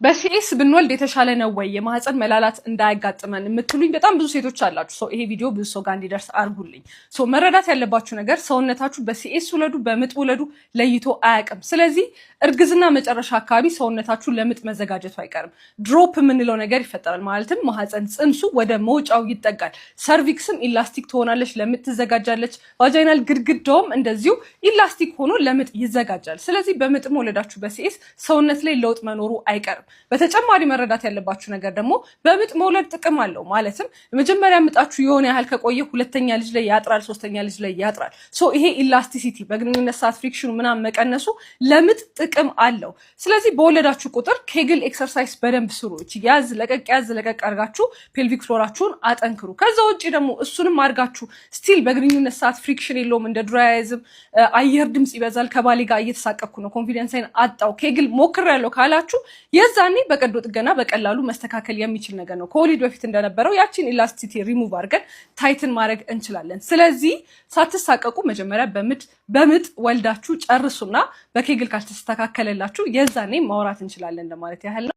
በሲኤስ ብንወልድ የተሻለ ነው ወይ የማህፀን መላላት እንዳያጋጥመን የምትሉኝ በጣም ብዙ ሴቶች አላችሁ። ይሄ ቪዲዮ ብዙ ሰው ጋር እንዲደርስ አድርጉልኝ። መረዳት ያለባችሁ ነገር ሰውነታችሁ በሲኤስ ውለዱ በምጥ ውለዱ ለይቶ አያውቅም። ስለዚህ እርግዝና መጨረሻ አካባቢ ሰውነታችሁ ለምጥ መዘጋጀቱ አይቀርም። ድሮፕ የምንለው ነገር ይፈጠራል። ማለትም ማህፀን ጽንሱ ወደ መውጫው ይጠጋል። ሰርቪክስም ኢላስቲክ ትሆናለች፣ ለምጥ ትዘጋጃለች። ቫጃይናል ግድግዳውም እንደዚሁ ኢላስቲክ ሆኖ ለምጥ ይዘጋጃል። ስለዚህ በምጥ መውለዳችሁ በሲኤስ ሰውነት ላይ ለውጥ መኖሩ አይቀርም። በተጨማሪ መረዳት ያለባችሁ ነገር ደግሞ በምጥ መውለድ ጥቅም አለው። ማለትም መጀመሪያ ምጣችሁ የሆነ ያህል ከቆየ ሁለተኛ ልጅ ላይ ያጥራል፣ ሶስተኛ ልጅ ላይ ያጥራል። ይሄ ኢላስቲሲቲ በግንኙነት ሰዓት ፍሪክሽኑ ምናምን መቀነሱ ለምጥ ጥቅም አለው። ስለዚህ በወለዳችሁ ቁጥር ኬግል ኤክሰርሳይዝ በደንብ ስሩ። ያዝ ለቀቅ አድርጋችሁ ፔልቪክ ፍሎራችሁን አጠንክሩ። ከዛ ውጪ ደግሞ እሱንም አድርጋችሁ ስቲል በግንኙነት ሰዓት ፍሪክሽን የለውም፣ እንደ ድራያይዝም አየር ድምጽ ይበዛል፣ ከባሌ ጋር እየተሳቀኩ ነው፣ ኮንፊደንስን አጣው፣ ኬግል ሞክሬያለሁ ካላችሁ የዛኔ በቀዶ ጥገና በቀላሉ መስተካከል የሚችል ነገር ነው። ከወሊድ በፊት እንደነበረው ያቺን ኢላስቲሲቲ ሪሙቭ አድርገን ታይትን ማድረግ እንችላለን። ስለዚህ ሳትሳቀቁ መጀመሪያ በምጥ ወልዳችሁ ጨርሱና በኬግል ካልተስተካከለላችሁ የዛኔ ማውራት እንችላለን ለማለት ያህል ነው።